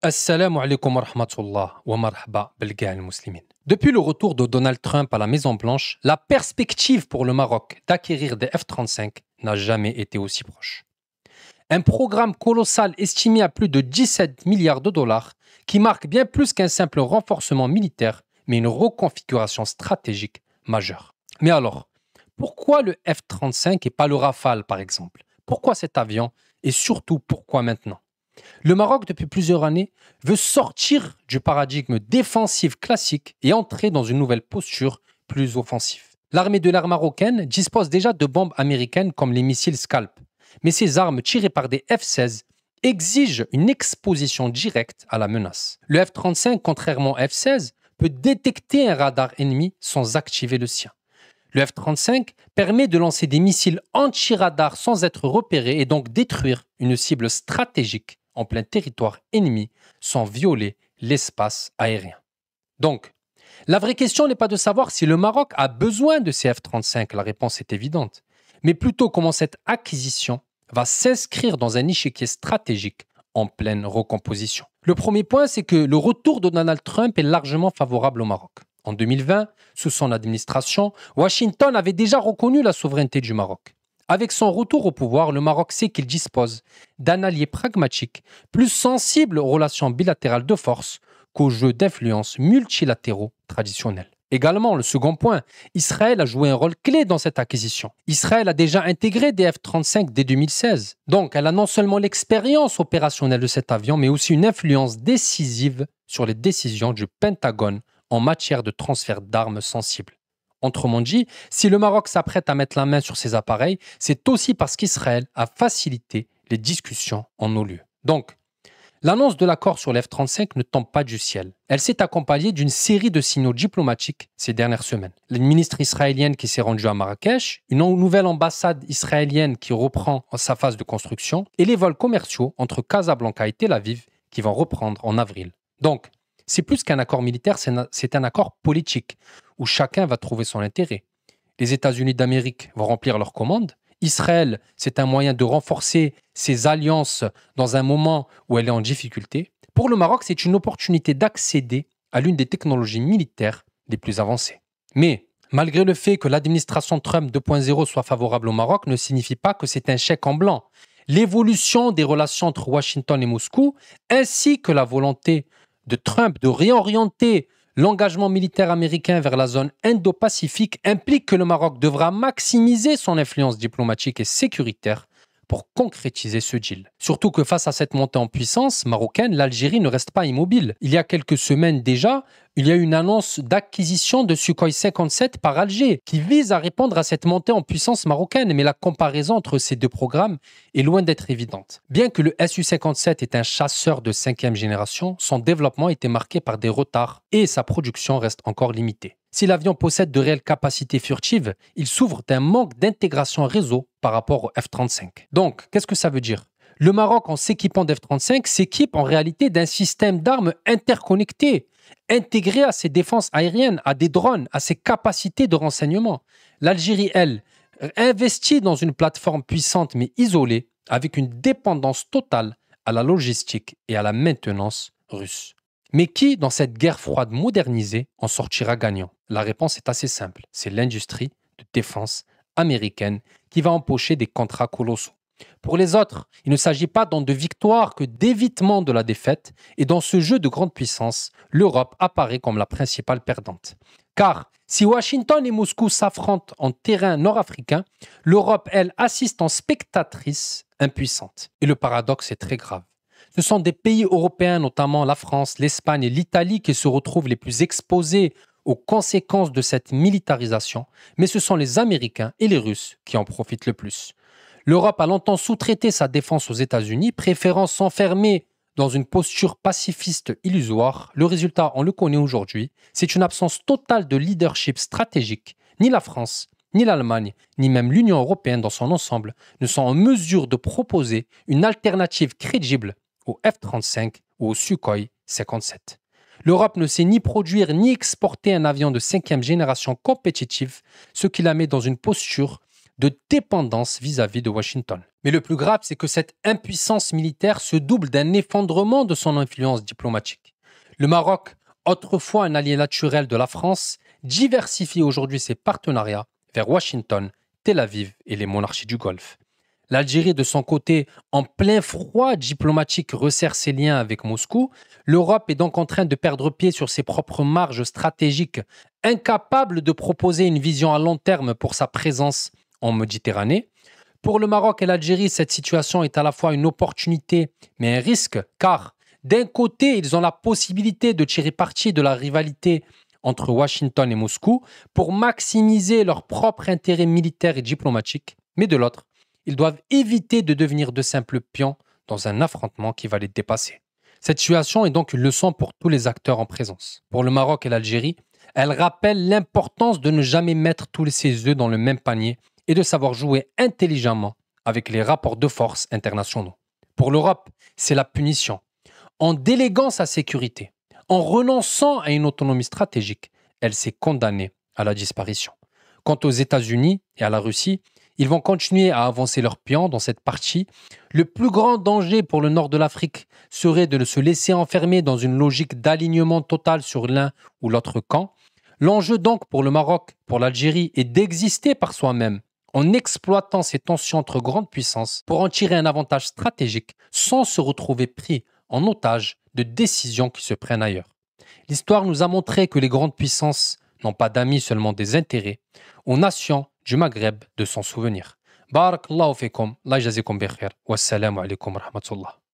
Assalamu alaikum wa rahmatullah wa marhaba belga al-muslimin. Depuis le retour de Donald Trump à la Maison-Blanche, la perspective pour le Maroc d'acquérir des F-35 n'a jamais été aussi proche. Un programme colossal estimé à plus de 17 milliards de dollars qui marque bien plus qu'un simple renforcement militaire, mais une reconfiguration stratégique majeure. Mais alors, pourquoi le F-35 et pas le Rafale par exemple? Pourquoi cet avion et surtout pourquoi maintenant? Le Maroc, depuis plusieurs années, veut sortir du paradigme défensif classique et entrer dans une nouvelle posture plus offensive. L'armée de l'air marocaine dispose déjà de bombes américaines comme les missiles Scalp, mais ces armes tirées par des F-16 exigent une exposition directe à la menace. Le F-35, contrairement au F-16, peut détecter un radar ennemi sans activer le sien. Le F-35 permet de lancer des missiles anti-radar sans être repéré et donc détruire une cible stratégique en plein territoire ennemi sans violer l'espace aérien. Donc, la vraie question n'est pas de savoir si le Maroc a besoin de ces F-35, la réponse est évidente, mais plutôt comment cette acquisition va s'inscrire dans un échiquier stratégique en pleine recomposition. Le premier point, c'est que le retour de Donald Trump est largement favorable au Maroc. En 2020, sous son administration, Washington avait déjà reconnu la souveraineté du Maroc. Avec son retour au pouvoir, le Maroc sait qu'il dispose d'un allié pragmatique, plus sensible aux relations bilatérales de force qu'aux jeux d'influence multilatéraux traditionnels. Également, le second point, Israël a joué un rôle clé dans cette acquisition. Israël a déjà intégré des F-35 dès 2016. Donc, elle a non seulement l'expérience opérationnelle de cet avion, mais aussi une influence décisive sur les décisions du Pentagone en matière de transfert d'armes sensibles. Autrement dit, si le Maroc s'apprête à mettre la main sur ces appareils, c'est aussi parce qu'Israël a facilité les discussions en nos lieux. Donc, l'annonce de l'accord sur l'F-35 ne tombe pas du ciel. Elle s'est accompagnée d'une série de signaux diplomatiques ces dernières semaines. La ministre israélienne qui s'est rendue à Marrakech, une nouvelle ambassade israélienne qui reprend sa phase de construction et les vols commerciaux entre Casablanca et Tel Aviv qui vont reprendre en avril. Donc, c'est plus qu'un accord militaire, c'est un accord politique où chacun va trouver son intérêt. Les États-Unis d'Amérique vont remplir leurs commandes. Israël, c'est un moyen de renforcer ses alliances dans un moment où elle est en difficulté. Pour le Maroc, c'est une opportunité d'accéder à l'une des technologies militaires les plus avancées. Mais, malgré le fait que l'administration Trump 2.0 soit favorable au Maroc, ne signifie pas que c'est un chèque en blanc. L'évolution des relations entre Washington et Moscou, ainsi que la volonté de Trump de réorienter l'engagement militaire américain vers la zone Indo-Pacifique implique que le Maroc devra maximiser son influence diplomatique et sécuritaire pour concrétiser ce deal. Surtout que face à cette montée en puissance marocaine, l'Algérie ne reste pas immobile. Il y a quelques semaines déjà, il y a eu une annonce d'acquisition de Sukhoi 57 par Alger qui vise à répondre à cette montée en puissance marocaine. Mais la comparaison entre ces deux programmes est loin d'être évidente. Bien que le Su-57 est un chasseur de 5e génération, son développement était marqué par des retards et sa production reste encore limitée. Si l'avion possède de réelles capacités furtives, il souffre d'un manque d'intégration réseau par rapport au F-35. Donc, qu'est-ce que ça veut dire? Le Maroc, en s'équipant d'F-35, s'équipe en réalité d'un système d'armes interconnecté, intégré à ses défenses aériennes, à des drones, à ses capacités de renseignement. L'Algérie, elle, investit dans une plateforme puissante mais isolée, avec une dépendance totale à la logistique et à la maintenance russe. Mais qui, dans cette guerre froide modernisée, en sortira gagnant? La réponse est assez simple. C'est l'industrie de défense américaine qui va empocher des contrats colossaux. Pour les autres, il ne s'agit pas tant de victoire que d'évitement de la défaite. Et dans ce jeu de grande puissance, l'Europe apparaît comme la principale perdante. Car si Washington et Moscou s'affrontent en terrain nord-africain, l'Europe, elle, assiste en spectatrice impuissante. Et le paradoxe est très grave. Ce sont des pays européens, notamment la France, l'Espagne et l'Italie, qui se retrouvent les plus exposés aux conséquences de cette militarisation, mais ce sont les Américains et les Russes qui en profitent le plus. L'Europe a longtemps sous-traité sa défense aux États-Unis, préférant s'enfermer dans une posture pacifiste illusoire. Le résultat, on le connaît aujourd'hui, c'est une absence totale de leadership stratégique. Ni la France, ni l'Allemagne, ni même l'Union européenne dans son ensemble ne sont en mesure de proposer une alternative crédible au F-35 ou au Sukhoi 57. L'Europe ne sait ni produire ni exporter un avion de 5e génération compétitif, ce qui la met dans une posture de dépendance vis-à-vis de Washington. Mais le plus grave, c'est que cette impuissance militaire se double d'un effondrement de son influence diplomatique. Le Maroc, autrefois un allié naturel de la France, diversifie aujourd'hui ses partenariats vers Washington, Tel Aviv et les monarchies du Golfe. L'Algérie, de son côté, en plein froid diplomatique, resserre ses liens avec Moscou. L'Europe est donc en train de perdre pied sur ses propres marges stratégiques, incapable de proposer une vision à long terme pour sa présence en Méditerranée. Pour le Maroc et l'Algérie, cette situation est à la fois une opportunité, mais un risque, car d'un côté, ils ont la possibilité de tirer parti de la rivalité entre Washington et Moscou pour maximiser leurs propres intérêts militaires et diplomatiques, mais de l'autre, ils doivent éviter de devenir de simples pions dans un affrontement qui va les dépasser. Cette situation est donc une leçon pour tous les acteurs en présence. Pour le Maroc et l'Algérie, elle rappelle l'importance de ne jamais mettre tous ses œufs dans le même panier et de savoir jouer intelligemment avec les rapports de force internationaux. Pour l'Europe, c'est la punition. En déléguant sa sécurité, en renonçant à une autonomie stratégique, elle s'est condamnée à la disparition. Quant aux États-Unis et à la Russie, ils vont continuer à avancer leurs pions dans cette partie. Le plus grand danger pour le nord de l'Afrique serait de se laisser enfermer dans une logique d'alignement total sur l'un ou l'autre camp. L'enjeu donc pour le Maroc, pour l'Algérie, est d'exister par soi-même en exploitant ces tensions entre grandes puissances pour en tirer un avantage stratégique sans se retrouver pris en otage de décisions qui se prennent ailleurs. L'histoire nous a montré que les grandes puissances n'ont pas d'amis, seulement des intérêts. Aux nations du Maghreb de s'en souvenir. Barakallahu fikum, Allah yajazikum bi khair. Wassalamu alaikum wa rahmatullah.